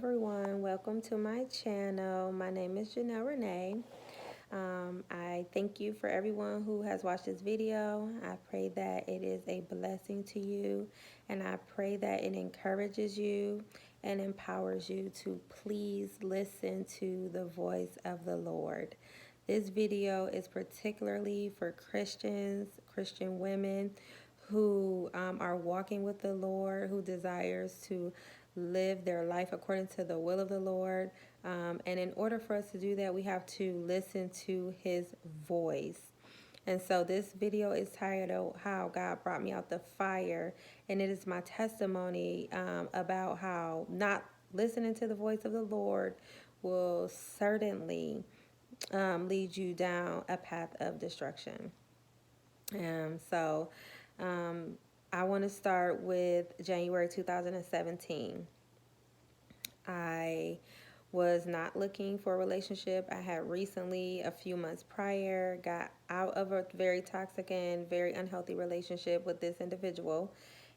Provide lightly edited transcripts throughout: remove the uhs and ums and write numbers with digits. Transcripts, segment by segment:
everyone, welcome to my channel. My name is Janelle Renee. I thank you for everyone who has watched this video. I pray that it is a blessing to you, and I pray that it encourages you and empowers you to please listen to the voice of the Lord. This video is particularly for Christians, Christian women who are walking with the Lord, who desires to live their life according to the will of the Lord. And in order for us to do that, we have to listen to his voice. And so this video is titled How God Brought Me Out the Fire. And it is my testimony about how not listening to the voice of the Lord will certainly lead you down a path of destruction. So I want to start with January 2017. I was not looking for a relationship. I had recently, a few months prior, got out of a very toxic and very unhealthy relationship with this individual.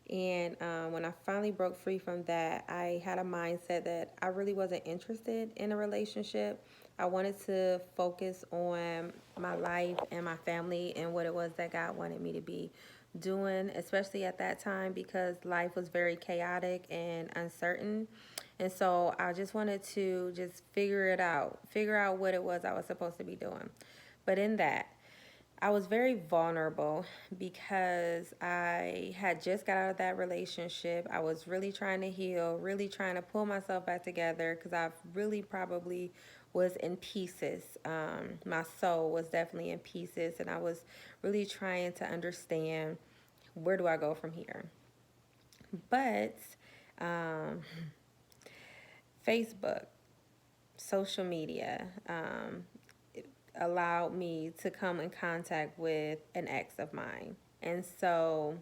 And when I finally broke free from that, I had a mindset that I really wasn't interested in a relationship. I wanted to focus on my life and my family and what it was that God wanted me to be doing, especially at that time because life was very chaotic and uncertain. And so I just wanted to just figure out what it was I was supposed to be doing. But in that, I was very vulnerable because I had just got out of that relationship. I was really trying to heal, really trying to pull myself back together because I really probably was in pieces. My soul was definitely in pieces, and I was really trying to understand, where do I go from here? But um, Facebook, social media, allowed me to come in contact with an ex of mine. And so,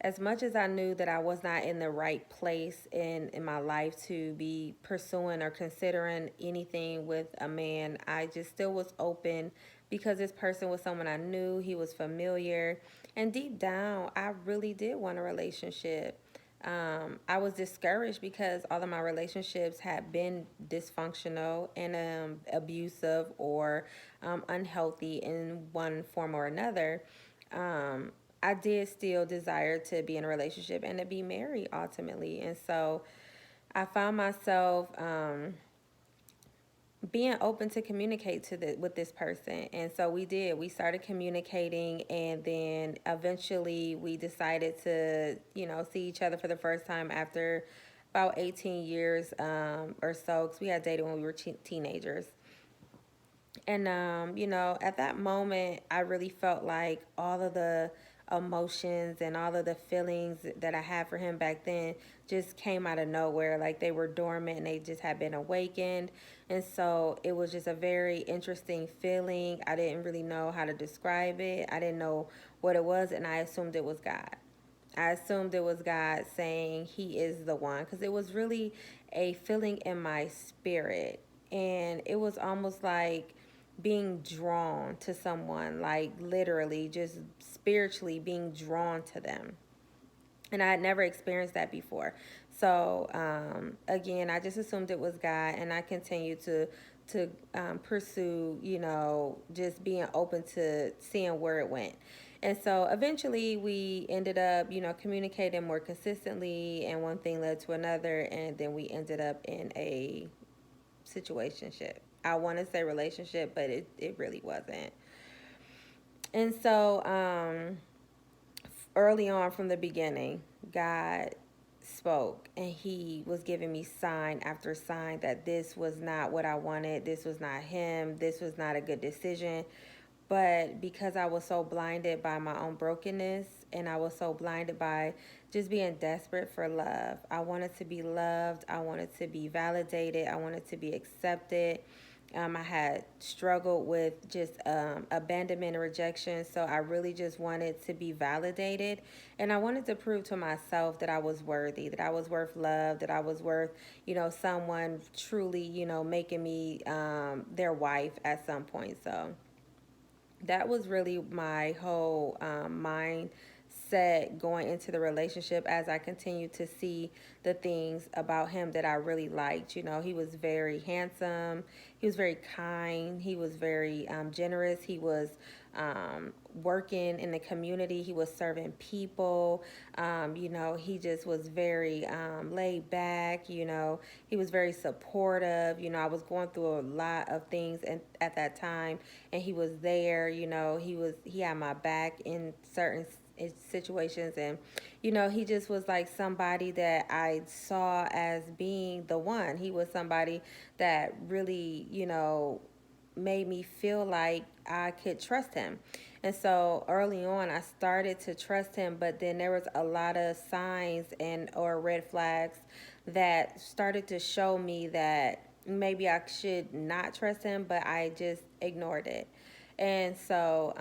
as much as I knew that I was not in the right place in my life to be pursuing or considering anything with a man, I just still was open because this person was someone I knew, he was familiar, and deep down, I really did want a relationship. I was discouraged because all of my relationships had been dysfunctional and abusive or unhealthy in one form or another. Um, I did still desire to be in a relationship and to be married ultimately. And so I found myself being open to communicate with this person. And so we did. We started communicating, and then eventually we decided to, see each other for the first time after about 18 years or so, because we had dated when we were teenagers. And, at that moment, I really felt like all of the emotions and all of the feelings that I had for him back then just came out of nowhere. Like they were dormant and they just had been awakened. And so it was just a very interesting feeling. I didn't really know how to describe it, I didn't know what it was, and I assumed it was God. I assumed it was God saying he is the one, because it was really a feeling in my spirit. And it was almost like being drawn to someone, like literally just spiritually being drawn to them. And I had never experienced that before. So again, I just assumed it was God, and I continued to pursue, just being open to seeing where it went. And so eventually we ended up, communicating more consistently, and one thing led to another, and then we ended up in a situationship. I want to say relationship, but it really wasn't. And so early on from the beginning, God spoke, and he was giving me sign after sign that this was not what I wanted. This was not him. This was not a good decision. But because I was so blinded by my own brokenness, and I was so blinded by just being desperate for love, I wanted to be loved. I wanted to be validated. I wanted to be accepted. I had struggled with just abandonment and rejection, so I really just wanted to be validated. And I wanted to prove to myself that I was worthy, that I was worth love, that I was worth, someone truly, making me their wife at some point. So that was really my whole mindset set going into the relationship as I continued to see the things about him that I really liked. You know, he was very handsome, he was very kind, he was very generous, he was working in the community, he was serving people. You know, he just was very laid back. You know, he was very supportive. You know, I was going through a lot of things at that time, and he was there. You know, he had my back in certain situations, and you know, he just was like somebody that I saw as being the one. He was somebody that really, you know, made me feel like I could trust him. And so early on I started to trust him, but then there was a lot of signs and or red flags that started to show me that maybe I should not trust him, but I just ignored it. And so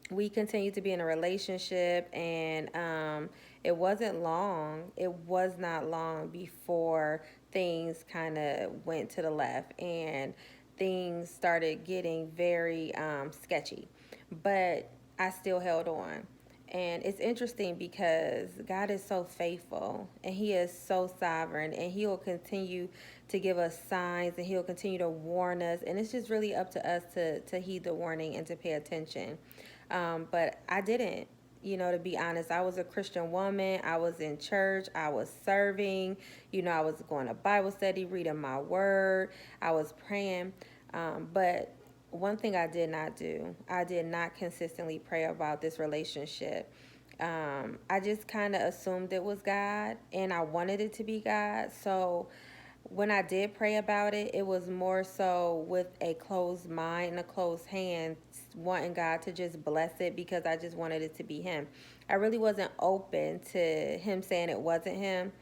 we continued to be in a relationship, and it wasn't long, it was not long before things kind of went to the left and things started getting very sketchy, but I still held on. And it's interesting because God is so faithful and he is so sovereign, and he will continue to give us signs, and he'll continue to warn us, and it's just really up to us to heed the warning and to pay attention. But I didn't. You know, to be honest, I was a Christian woman. I was in church. I was serving. You know, I was going to Bible study, reading my word. I was praying. But one thing I did not do, I did not consistently pray about this relationship. I just kind of assumed it was God, and I wanted it to be God. So when I did pray about it, it was more so with a closed mind and a closed hand, wanting God to just bless it because I just wanted it to be him. I really wasn't open to him saying it wasn't him.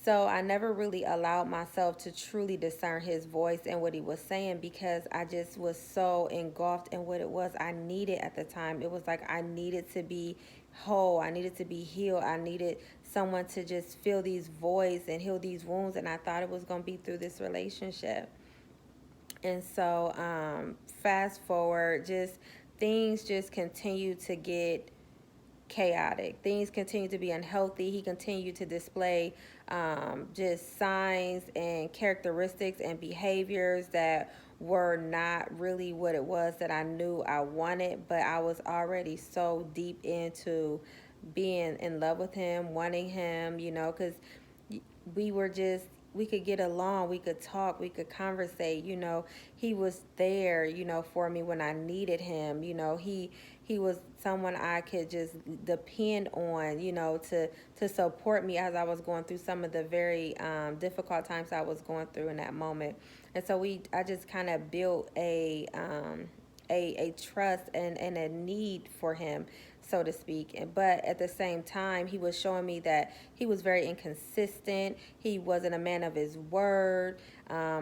So I never really allowed myself to truly discern his voice and what he was saying, because I just was so engulfed in what it was I needed at the time. It was like I needed to be whole. I needed to be healed. I needed someone to just fill these voids and heal these wounds. And I thought it was going to be through this relationship. And so fast forward, just things just continue to get chaotic. Things continue to be unhealthy. He continued to display just signs and characteristics and behaviors that were not really what it was that I knew I wanted, but I was already so deep into being in love with him, wanting him, you know, because we were just, we could get along, we could talk, we could conversate, you know. He was there, you know, for me when I needed him. You know, he was someone I could just depend on, you know, to support me as I was going through some of the very difficult times I was going through in that moment. And so I just kind of built a trust and a need for him, so to speak. But at the same time, he was showing me that he was very inconsistent. He wasn't a man of his word.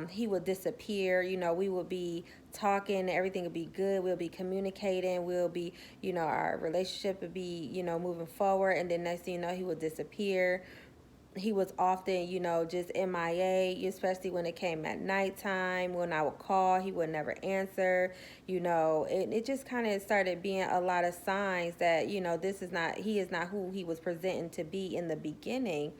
He would disappear. You know, we would be talking, everything would be good. We'll be communicating. We'll be, you know, our relationship would be, you know, moving forward. And then next thing you know, he would disappear. He was often, you know, just MIA, especially when it came at nighttime. When I would call, he would never answer. You know, it just kind of started being a lot of signs that, you know, he is not who he was presenting to be in the beginning.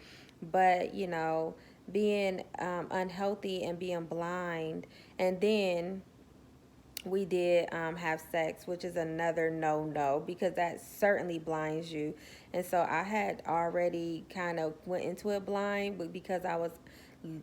But, you know, being unhealthy and being blind. And then we did have sex, which is another no because that certainly blinds you. And so I had already kind of went into it blind, but because I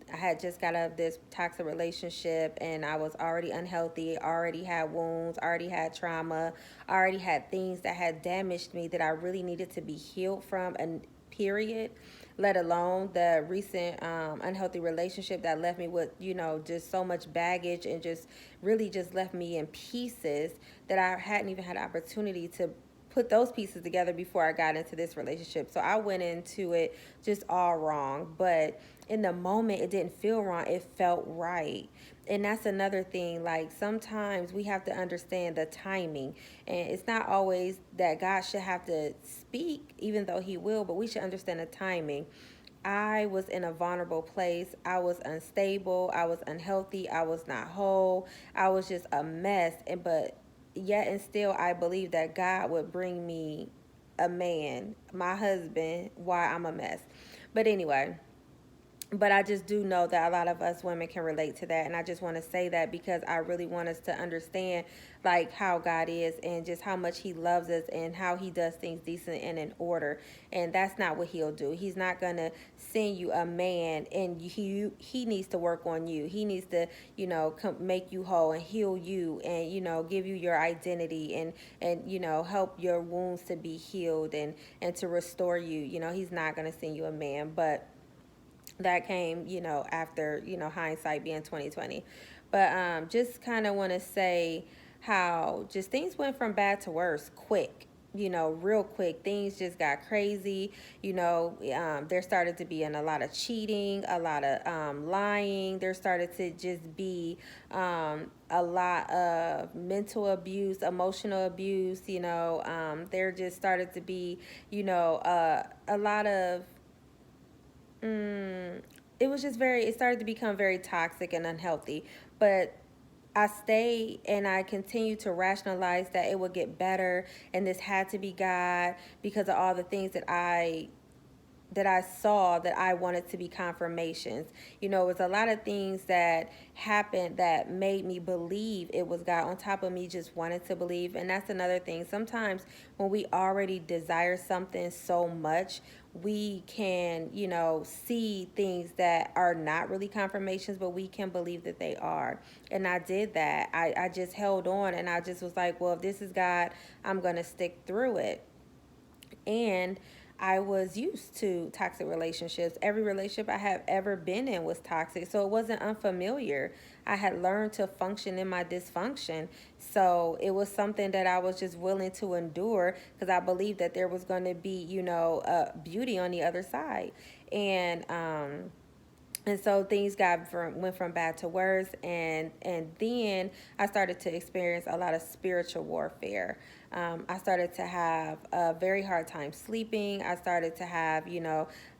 had just got out of this toxic relationship, and I was already unhealthy, already had wounds, already had trauma, already had things that had damaged me that I really needed to be healed from, and period, let alone the recent unhealthy relationship that left me with, you know, just so much baggage, and just really just left me in pieces that I hadn't even had opportunity to put those pieces together before I got into this relationship. So I went into it just all wrong, but in the moment it didn't feel wrong, it felt right. And that's another thing, like sometimes we have to understand the timing, and it's not always that God should have to speak, even though he will, but we should understand the timing. I was in a vulnerable place. I was unstable. I was unhealthy. I was not whole. I was just a mess. But yet and still I believe that God would bring me a man, my husband, while I'm a mess. But anyway, but I just do know that a lot of us women can relate to that. And I just want to say that because I really want us to understand like how God is and just how much he loves us and how he does things decent and in order. And that's not what he'll do. He's not going to send you a man and he needs to work on you. He needs to, make you whole and heal you and, give you your identity and, help your wounds to be healed and to restore you. He's not going to send you a man, but that came, after, hindsight being 2020. But just kind of want to say how just things went from bad to worse quick. Real quick. Things just got crazy. There started to be a lot of cheating, a lot of lying. There started to just be a lot of mental abuse, emotional abuse. There just started to be, a lot of it was just it started to become very toxic and unhealthy. But I stayed and I continued to rationalize that it would get better and this had to be God because of all the things that I saw that I wanted to be confirmations. It was a lot of things that happened that made me believe it was God on top of me just wanted to believe. And that's another thing. Sometimes when we already desire something so much, we can, see things that are not really confirmations, but we can believe that they are. And I did that. I just held on and I just was like, well, if this is God, I'm going to stick through it. And I was used to toxic relationships. Every relationship I have ever been in was toxic, so it wasn't unfamiliar. I had learned to function in my dysfunction, so it was something that I was just willing to endure because I believed that there was going to be, beauty on the other side. And so things went from bad to worse, and then I started to experience a lot of spiritual warfare. I started to have a very hard time sleeping. I started to have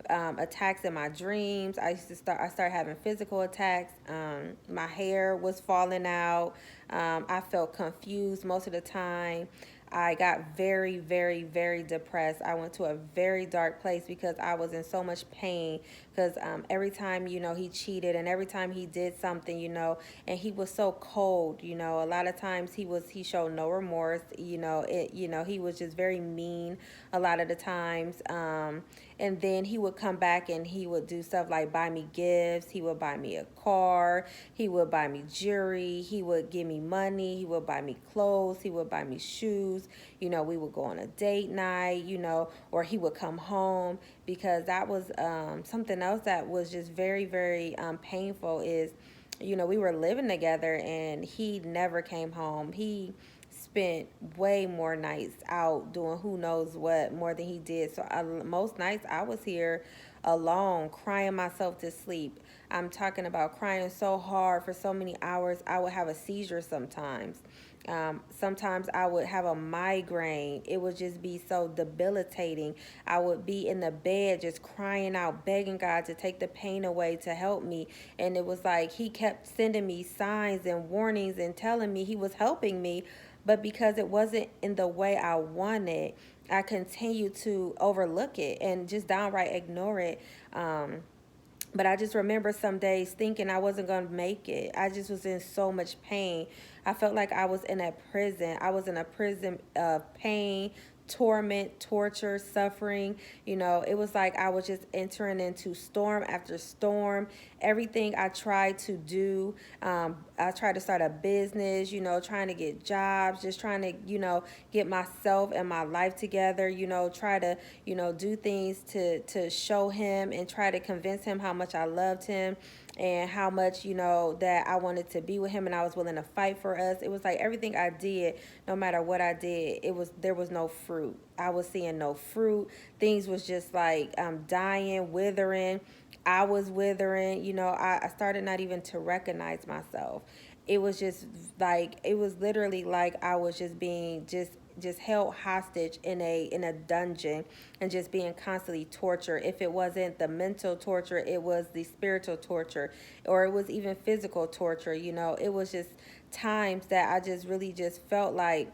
attacks in my dreams. I started having physical attacks. My hair was falling out. I felt confused most of the time. I got very, very, very depressed. I went to a very dark place because I was in so much pain. Because every time, he cheated and every time he did something, and he was so cold, a lot of times he showed no remorse, he was just very mean a lot of the times. And then he would come back and he would do stuff like buy me gifts. He would buy me a car. He would buy me jewelry. He would give me money. He would buy me clothes. He would buy me shoes. We would go on a date night, or he would come home because that was something else that was just very, very painful is, we were living together and he never came home. He spent way more nights out doing who knows what more than he did. So most nights I was here alone, crying myself to sleep. I'm talking about crying so hard for so many hours, I would have a seizure sometimes. Sometimes I would have a migraine. It would just be so debilitating. I would be in the bed just crying out, begging God to take the pain away, to help me. And it was like he kept sending me signs and warnings and telling me he was helping me. But because it wasn't in the way I wanted, I continued to overlook it and just downright ignore it. But I just remember some days thinking I wasn't going to make it. I just was in so much pain. I felt like I was in a prison. I was in a prison of pain, torment, torture, suffering. It was like I was just entering into storm after storm. Everything I tried to do, I tried to start a business, trying to get jobs, just trying to, get myself and my life together, try to, do things to show him and try to convince him how much I loved him and how much, that I wanted to be with him and I was willing to fight for us. It was like everything I did, no matter what I did, there was no fruit. I was seeing no fruit. Things was just like dying, withering. I was withering. I started not even to recognize myself. It was just like, it was literally like I was just being just just held hostage in a dungeon and just being constantly tortured. If it wasn't the mental torture, it was the spiritual torture, or it was even physical torture. It was just times that I just really just felt like,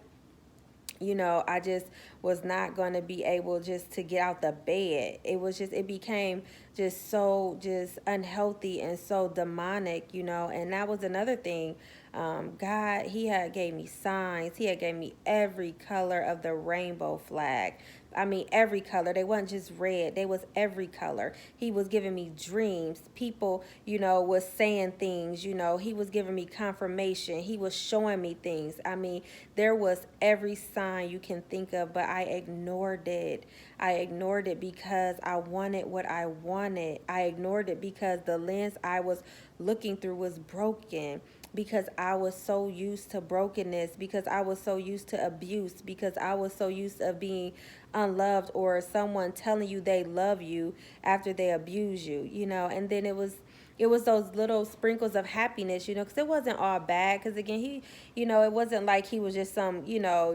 I just was not going to be able just to get out the bed. It became just so just unhealthy and so demonic, and that was another thing. God, he had gave me signs. He had gave me every color of the rainbow flag. I mean, every color. They wasn't just red. They was every color. He was giving me dreams. People, was saying things. He was giving me confirmation. He was showing me things. I mean, there was every sign you can think of, but I ignored it. I ignored it because I wanted what I wanted. I ignored it because the lens I was looking through was broken, because I was so used to brokenness, because I was so used to abuse, because I was so used to being unloved, or someone telling you they love you after they abuse you, and then it was those little sprinkles of happiness, because it wasn't all bad, because again, he, it wasn't like he was just some,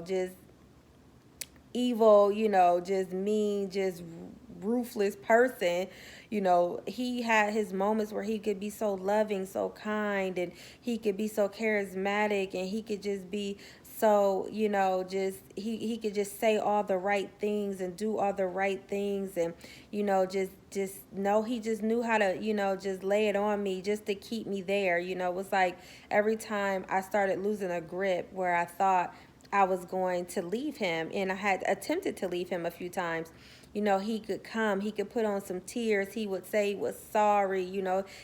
just evil, just mean, just ruthless person. He had his moments where he could be so loving, so kind, and he could be so charismatic, and he could just be so, just he could just say all the right things and do all the right things, and just know he just knew how to, just lay it on me just to keep me there. It was like every time I started losing a grip where I thought I was going to leave him, and I had attempted to leave him a few times. He could come, he could put on some tears, he would say he was sorry,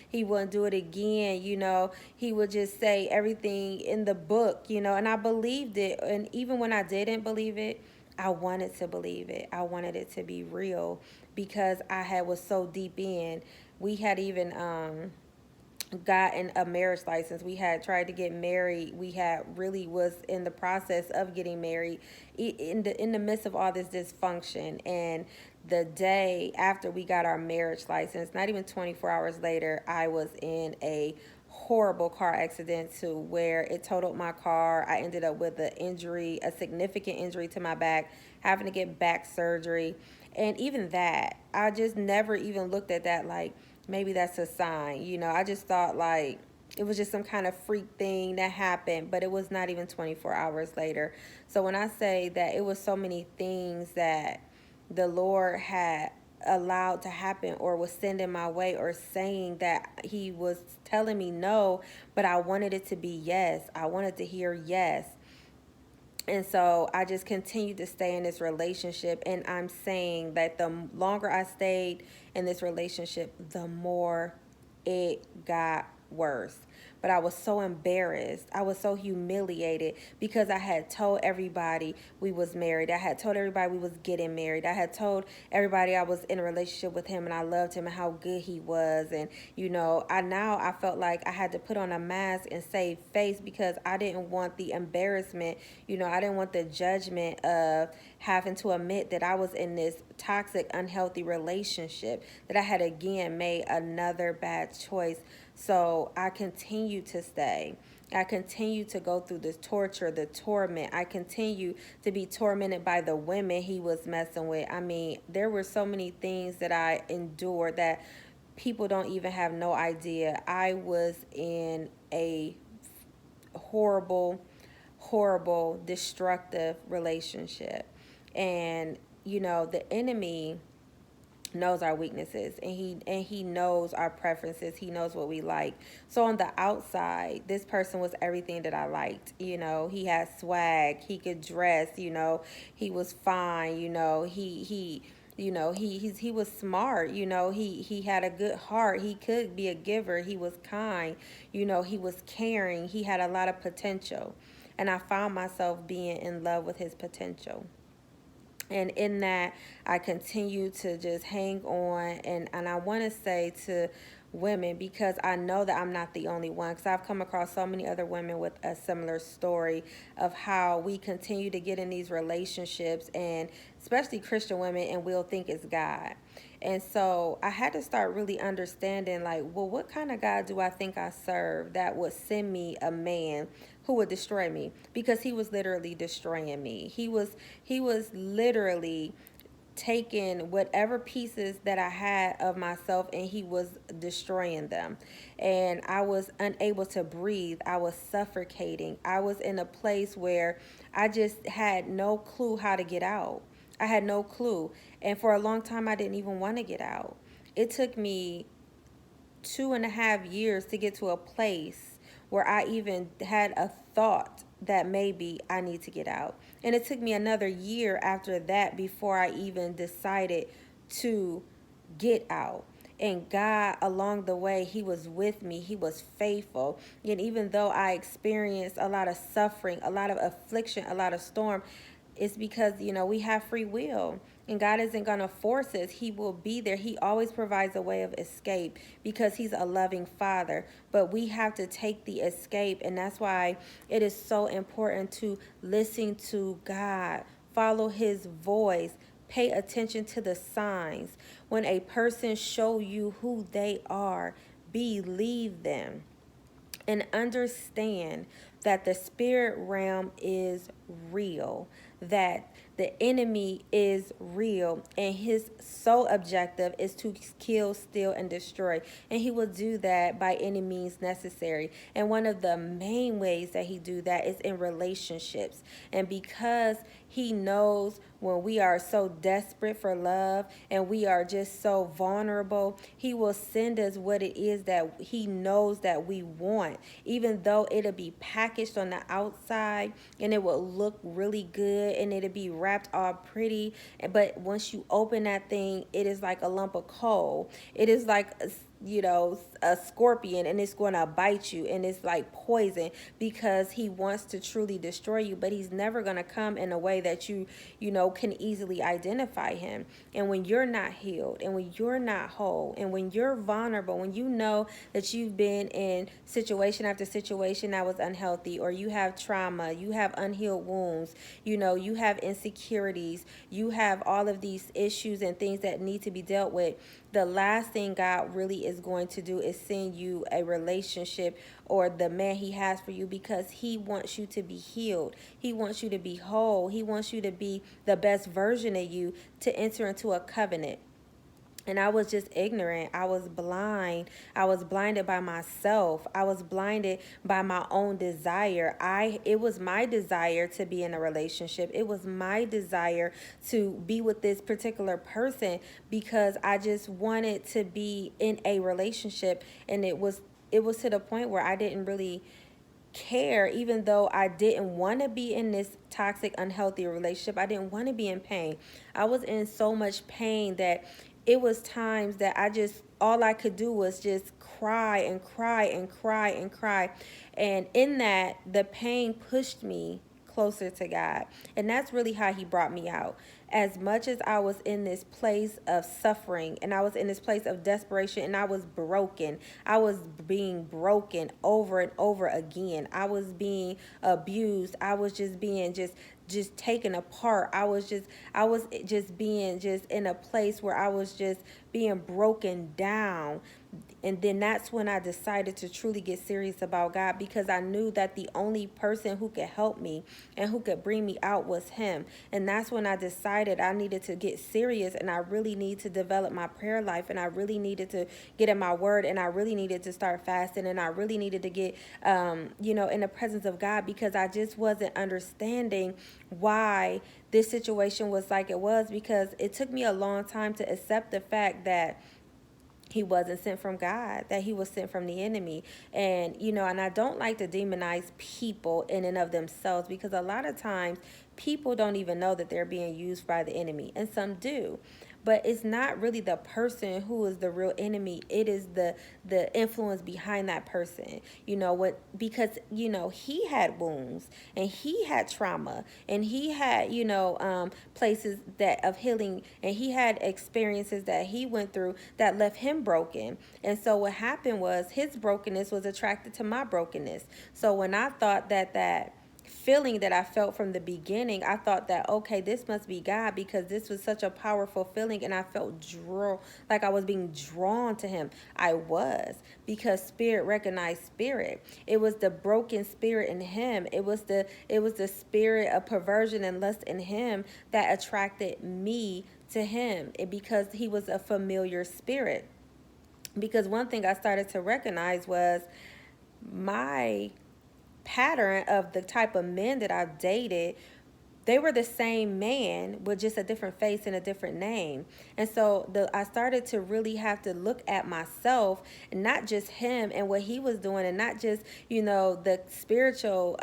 he wouldn't do it again, he would just say everything in the book, and I believed it. And even when I didn't believe it, I wanted to believe it. I wanted it to be real, because was so deep in. We had even gotten a marriage license. We had tried to get married. We had really was in the process of getting married in the midst of all this dysfunction. And the day after we got our marriage license, not even 24 hours later, I was in a horrible car accident to where it totaled my car. I ended up with a significant injury to my back, having to get back surgery. And even that, I just never even looked at that like maybe that's a sign. I just thought like it was just some kind of freak thing that happened, but it was not even 24 hours later. So when I say that it was so many things that the Lord had allowed to happen, or was sending my way, or saying that he was telling me no, but I wanted it to be yes. I wanted to hear yes. And so I just continued to stay in this relationship. And I'm saying that the longer I stayed in this relationship, the more it got worse. But I was so embarrassed. I was so humiliated, because I had told everybody we was married. I had told everybody we was getting married. I had told everybody I was in a relationship with him and I loved him and how good he was. And, I felt like I had to put on a mask and save face, because I didn't want the embarrassment. I didn't want the judgment of having to admit that I was in this toxic, unhealthy relationship, that I had again made another bad choice. So I continue to stay. I continue to go through this torture, the torment. I continue to be tormented by the women he was messing with. I mean, there were so many things that I endured that people don't even have no idea. I was in a horrible, horrible, destructive relationship. And, the enemy knows our weaknesses, and he knows our preferences. He knows what we like. So on the outside, this person was everything that I liked. He had swag, he could dress, he was fine, he was smart, he had a good heart, he could be a giver, he was kind, he was caring, he had a lot of potential. And I found myself being in love with his potential. And in that, I continue to just hang on. And I want to say to women, because I know that I'm not the only one, because I've come across so many other women with a similar story of how we continue to get in these relationships, and especially Christian women, and we'll think it's God. And so I had to start really understanding, like, well, what kind of God do I think I serve that would send me a man who would destroy me? Because he was literally destroying me. He was literally taking whatever pieces that I had of myself, and he was destroying them. And I was unable to breathe. I was suffocating. I was in a place where I just had no clue how to get out. I had no clue. And for a long time, I didn't even want to get out. It took me 2.5 years to get to a place where I even had a thought that maybe I need to get out. And it took me another year after that before I even decided to get out. And God, along the way, He was with me. He was faithful. And even though I experienced a lot of suffering, a lot of affliction, a lot of storm, it's because, we have free will. And God isn't going to force us. He will be there. He always provides a way of escape because He's a loving Father. But we have to take the escape. And that's why it is so important to listen to God, follow His voice, pay attention to the signs. When a person show you who they are, believe them and understand that the spirit realm is real, that the enemy is real, and his sole objective is to kill, steal, and destroy. And he will do that by any means necessary. And one of the main ways that he do that is in relationships. And because he knows when we are so desperate for love and we are just so vulnerable, he will send us what it is that he knows that we want, even though it'll be packaged on the outside and it will look really good and it'll be wrapped all pretty. But once you open that thing, it is like a lump of coal. It is like a scorpion, and it's going to bite you, and it's like poison, because he wants to truly destroy you, but he's never going to come in a way that you can easily identify him. And when you're not healed, and when you're not whole, and when you're vulnerable, when you know that you've been in situation after situation that was unhealthy, or you have trauma, you have unhealed wounds, you have insecurities, you have all of these issues and things that need to be dealt with, the last thing God really is going to do is send you a relationship or the man he has for you, because he wants you to be healed. He wants you to be whole. He wants you to be the best version of you, to enter into a covenant. And I was just ignorant. I was blind. I was blinded by myself. I was blinded by my own desire. It was my desire to be in a relationship. It was my desire to be with this particular person because I just wanted to be in a relationship. And it was to the point where I didn't really care, even though I didn't want to be in this toxic, unhealthy relationship. I didn't want to be in pain. I was in so much pain that it was times that all I could do was just cry and cry and cry and cry. And in that, the pain pushed me closer to God. And that's really how he brought me out. As much as I was in this place of suffering and I was in this place of desperation and I was broken, I was being broken over and over again. I was being abused. I was just being just taken apart. I was just being just in a place where I was just being broken down. And then that's when I decided to truly get serious about God, because I knew that the only person who could help me and who could bring me out was him. And that's when I decided I needed to get serious, and I really need to develop my prayer life, and I really needed to get in my word, and I really needed to start fasting, and I really needed to get in the presence of God, because I just wasn't understanding why this situation was like it was, because it took me a long time to accept the fact that he wasn't sent from God, that he was sent from the enemy. And I don't like to demonize people in and of themselves, because a lot of times people don't even know that they're being used by the enemy, and some do. But it's not really the person who is the real enemy. It is the influence behind that person. You know what? Because he had wounds, and he had trauma, and he had places that of healing, and he had experiences that he went through that left him broken. And so what happened was his brokenness was attracted to my brokenness. So when I thought that feeling that I felt from the beginning, I thought that, okay, this must be God, because this was such a powerful feeling, and I felt like I was being drawn to him. I was, because spirit recognized spirit. It was the broken spirit in him. It was the spirit of perversion and lust in him that attracted me to him, because he was a familiar spirit. Because one thing I started to recognize was my pattern of the type of men that I've dated. They were the same man with just a different face and a different name. And so I started to really have to look at myself, and not just him and what he was doing, and not just the spiritual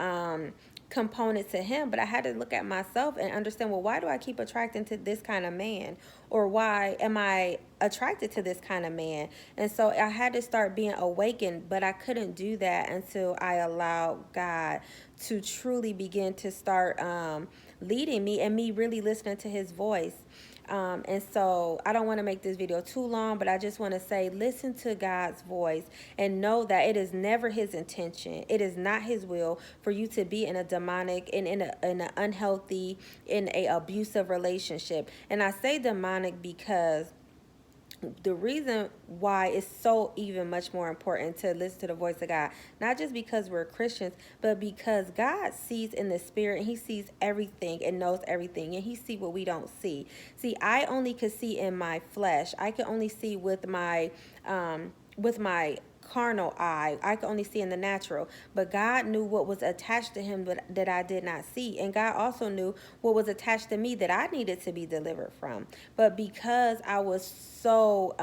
component to him, but I had to look at myself and understand, well, why do I keep attracting to this kind of man, or why am I attracted to this kind of man? And so I had to start being awakened, but I couldn't do that until I allowed God to truly begin to start leading me, and me really listening to his voice. And so I don't want to make this video too long, but I just want to say, listen to God's voice, and know that it is never his intention. It is not his will for you to be in a demonic and in an unhealthy, in a abusive relationship. And I say demonic because the reason why it's so even much more important to listen to the voice of God, not just because we're Christians, but because God sees in the spirit, and he sees everything and knows everything, and he sees what we don't see. See, I only could see in my flesh. I could only see with my carnal eye. I could only see in the natural, but God knew what was attached to him that I did not see, and God also knew what was attached to me that I needed to be delivered from. But because I was so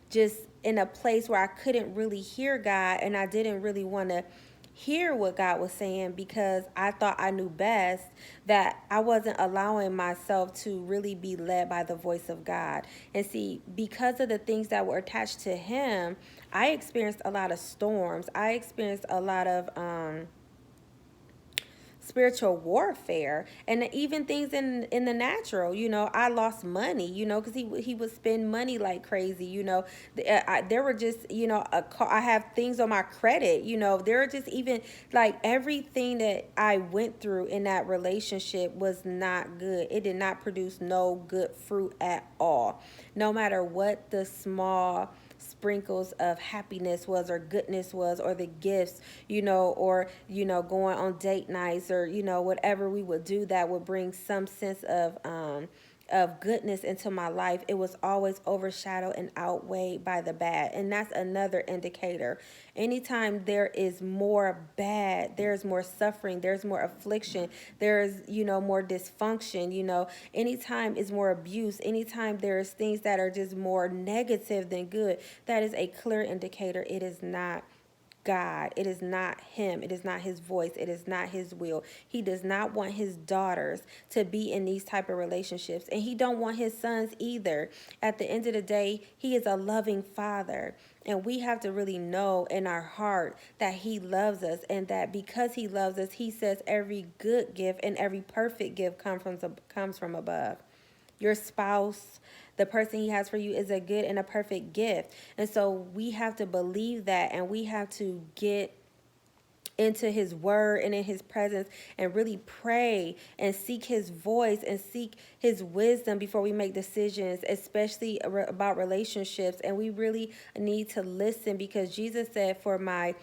just in a place where I couldn't really hear God, and I didn't really want to hear what God was saying, because I thought I knew best, that I wasn't allowing myself to really be led by the voice of God. And see, because of the things that were attached to him, I experienced a lot of storms. I experienced a lot of spiritual warfare, and even things in the natural. I lost money, because he would spend money like crazy. There were just I have things on my credit. There are just, even like, everything that I went through in that relationship was not good. It did not produce no good fruit at all, no matter what the small sprinkles of happiness was, or goodness was, or the gifts, or going on date nights, or whatever we would do that would bring some sense of goodness into my life. It was always overshadowed and outweighed by the bad. And that's another indicator. Anytime there is more bad, there's more suffering, there's more affliction, there's more dysfunction. Anytime is more abuse, anytime there's things that are just more negative than good, that is a clear indicator it is not God. It is not him. It is not his voice. It is not his will. He does not want his daughters to be in these type of relationships, and he don't want his sons either. At the end of the day, he is a loving father, and we have to really know in our heart that he loves us, and that because he loves us, he says every good gift and every perfect gift comes from above. Your spouse, the person he has for you, is a good and a perfect gift. And so we have to believe that, and we have to get into his word and in his presence, and really pray and seek his voice and seek his wisdom before we make decisions, especially about relationships. And we really need to listen, because Jesus said, for my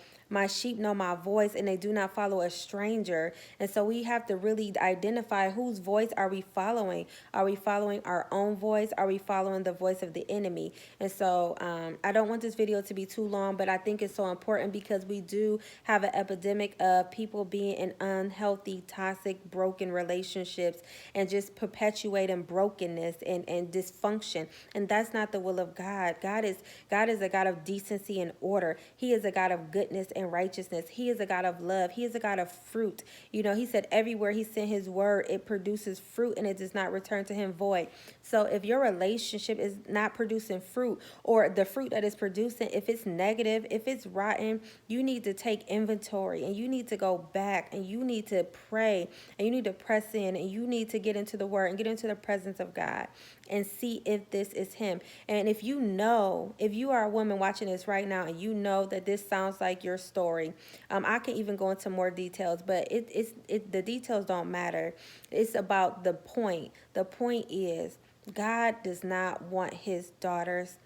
sheep know my voice, and they do not follow a stranger. And so we have to really identify, whose voice are we following? Are we following our own voice? Are we following the voice of the enemy? And so I don't want this video to be too long, but I think it's so important, because we do have an epidemic of people being in unhealthy, toxic, broken relationships, and just perpetuating brokenness and dysfunction. And that's not the will of God. God is a God of decency and order. He is a God of goodness and and righteousness. He is a God of love. He is a God of fruit. You know, he said everywhere he sent his word, it produces fruit and it does not return to him void. So if your relationship is not producing fruit, or the fruit that is producing, if it's negative, if it's rotten, you need to take inventory and you need to go back and you need to pray and you need to press in and you need to get into the word and get into the presence of God and see if this is him. And if you know, if you are a woman watching this right now and you know that this sounds like your story, I can even go into more details, but the details don't matter. It's about the point. The point is God does not want his daughters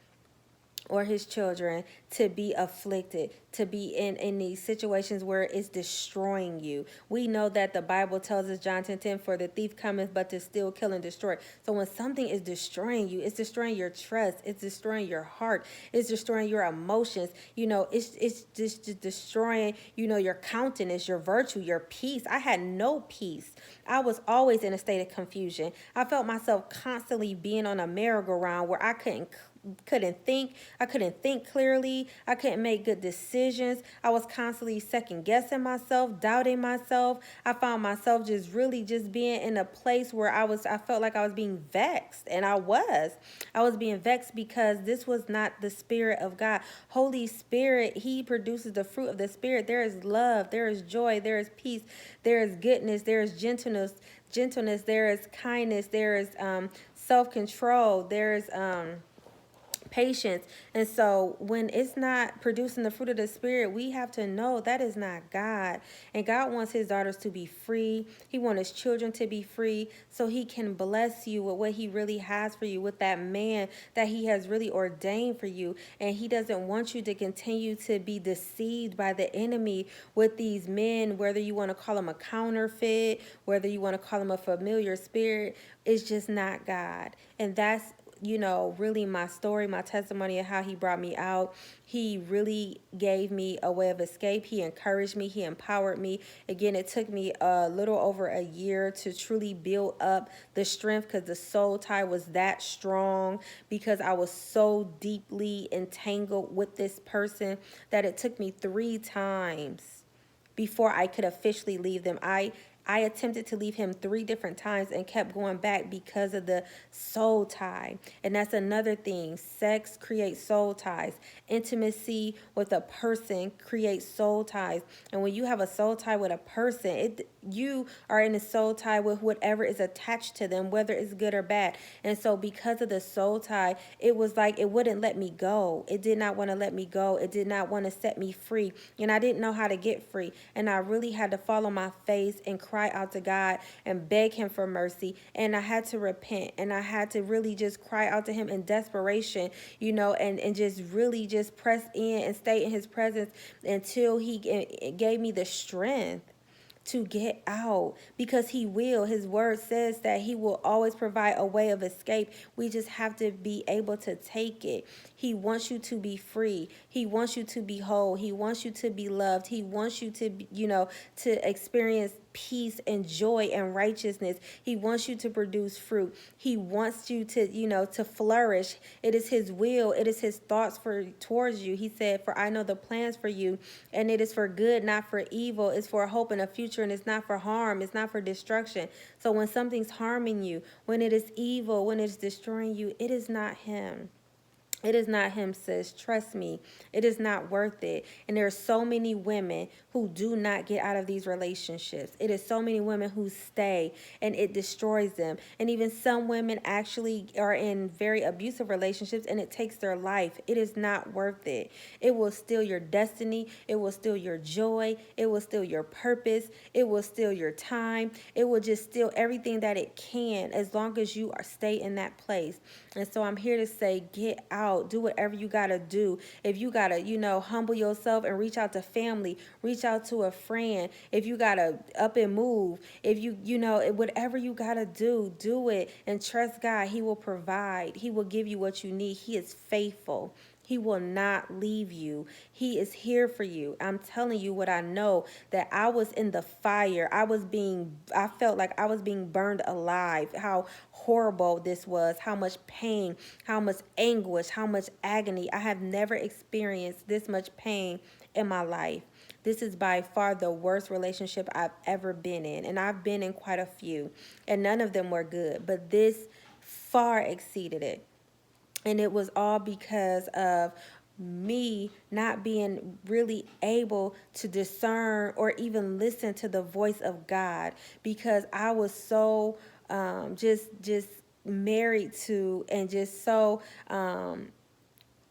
or his children to be afflicted, to be in these situations where it's destroying you. We know that the Bible tells us, John 10:10, for the thief cometh but to steal, kill, and destroy. So when something is destroying you, it's destroying your trust, it's destroying your heart, it's destroying your emotions, you know, it's just destroying, you know, your countenance, your virtue, your peace. I had no peace. I was always in a state of confusion. I felt myself constantly being on a merry-go-round where I couldn't think clearly. I couldn't make good decisions. I was constantly second guessing myself, doubting myself. I found myself just really just being in a place where I felt like I was being vexed, and I was being vexed because this was not the spirit of God. Holy Spirit, he produces the fruit of the spirit. There is love, there is joy, there is peace, there is goodness, there is gentleness, there is kindness, there is self-control, there is patience. And so when it's not producing the fruit of the spirit, we have to know that is not God. And God wants his daughters to be free. He wants his children to be free so he can bless you with what he really has for you, with that man that he has really ordained for you. And he doesn't want you to continue to be deceived by the enemy with these men, whether you want to call them a counterfeit, whether you want to call them a familiar spirit. It's just not God. And that's, you know, really my story, my testimony of how he brought me out. He really gave me a way of escape. He encouraged me. He empowered me. Again, it took me a little over a year to truly build up the strength, because the soul tie was that strong, because I was so deeply entangled with this person that it took me 3 times before I could officially leave them. I attempted to leave him 3 different times and kept going back because of the soul tie. And that's another thing. Sex creates soul ties. Intimacy with a person creates soul ties. And when you have a soul tie with a person, you are in a soul tie with whatever is attached to them, whether it's good or bad. And so because of the soul tie, it was like it wouldn't let me go. It did not want to let me go. It did not want to set me free. And I didn't know how to get free. And I really had to fall on my face and cry out to God and beg him for mercy. And I had to repent. And I had to really just cry out to him in desperation, you know, and just really just press in and stay in his presence until he gave me the strength to get out, because he will. His word says that he will always provide a way of escape. We just have to be able to take it. He wants you to be free. He wants you to be whole. He wants you to be loved. He wants you to be, you know, to experience peace and joy and righteousness. He wants you to produce fruit. He wants you to, you know, to flourish. It is his will. It is his thoughts towards you. He said, for I know the plans for you, and it is for good, not for evil. It's for hope and a future, and it's not for harm. It's not for destruction. So when something's harming you, when it is evil, when it's destroying you, it is not him. It is not him, sis. Trust me. It is not worth it. And there are so many women who do not get out of these relationships. It is so many women who stay and it destroys them. And even some women actually are in very abusive relationships and it takes their life. It is not worth it. It will steal your destiny. It will steal your joy. It will steal your purpose. It will steal your time. It will just steal everything that it can, as long as you stay in that place. And so I'm here to say, get out, do whatever you got to do. If you got to, you know, humble yourself and reach out to family, reach out to a friend. If you got to up and move, if you know, whatever you got to do it, and trust God. He will provide. He will give you what you need. He is faithful. He will not leave you. He is here for you. I'm telling you what I know, that I was in the fire. I felt like I was being burned alive. How horrible this was, how much pain, how much anguish, how much agony. I have never experienced this much pain in my life. This is by far the worst relationship I've ever been in. And I've been in quite a few, and none of them were good, but this far exceeded it. And it was all because of me not being really able to discern or even listen to the voice of God, because I was so just married to, and just so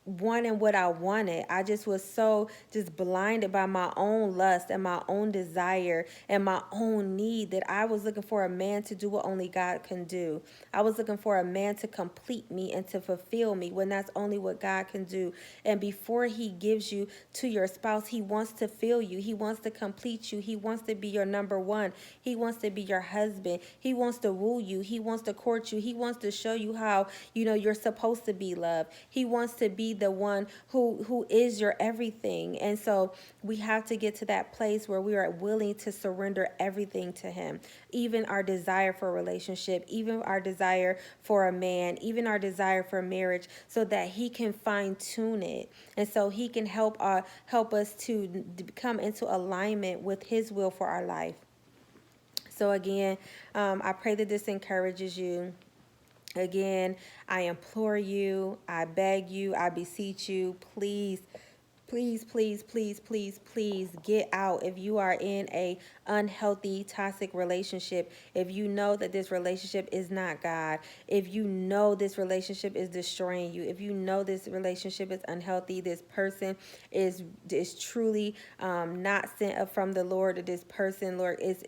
wanting what I wanted. I just was so just blinded by my own lust and my own desire and my own need, that I was looking for a man to do what only God can do. I was looking for a man to complete me and to fulfill me, when that's only what God can do. And before he gives you to your spouse, he wants to fill you. He wants to complete you. He wants to be your number one. He wants to be your husband. He wants to woo you. He wants to court you. He wants to show you how, you're supposed to be loved. He wants to be the one who is your everything. And so we have to get to that place where we are willing to surrender everything to him, even our desire for a relationship, even our desire for a man, even our desire for marriage, so that he can fine tune it, and so he can help us to come into alignment with his will for our life. So again, I pray that this encourages you. Again, I implore you, I beg you, I beseech you, please, please, please, please, please, please get out. If you are in a unhealthy, toxic relationship, if you know that this relationship is not God, if you know this relationship is destroying you, if you know this relationship is unhealthy, this person is truly not sent up from the Lord, or this person, Lord, is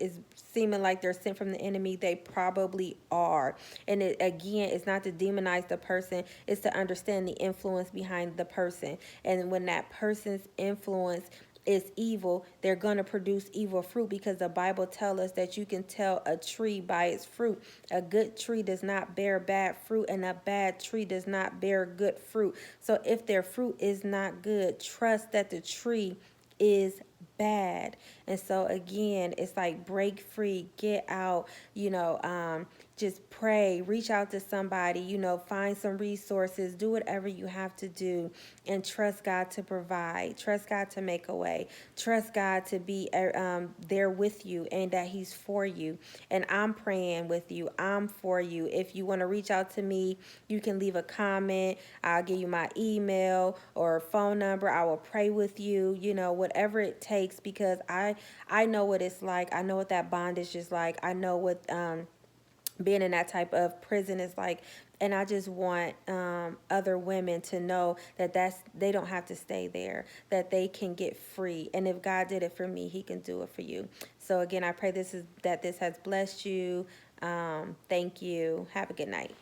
seeming like they're sent from the enemy, they probably are. And it, again, it's not to demonize the person, it's to understand the influence behind the person. And when that person's influence is evil, they're going to produce evil fruit, because the Bible tells us that you can tell a tree by its fruit. A good tree does not bear bad fruit, and a bad tree does not bear good fruit. So if their fruit is not good, trust that the tree is bad. And so again, it's like, break free, get out, just pray, reach out to somebody, find some resources, do whatever you have to do, and trust God to provide, trust God to make a way, trust God to be there with you, and that he's for you. And I'm praying with you, I'm for you. If you want to reach out to me, you can leave a comment. I'll give you my email or phone number. I will pray with you, whatever it takes, because I know what it's like. I know what that bondage is like. I know what being in that type of prison is like. And I just want other women to know that they don't have to stay there, that they can get free. And if God did it for me, he can do it for you. So again, I pray that this has blessed you. Thank you. Have a good night.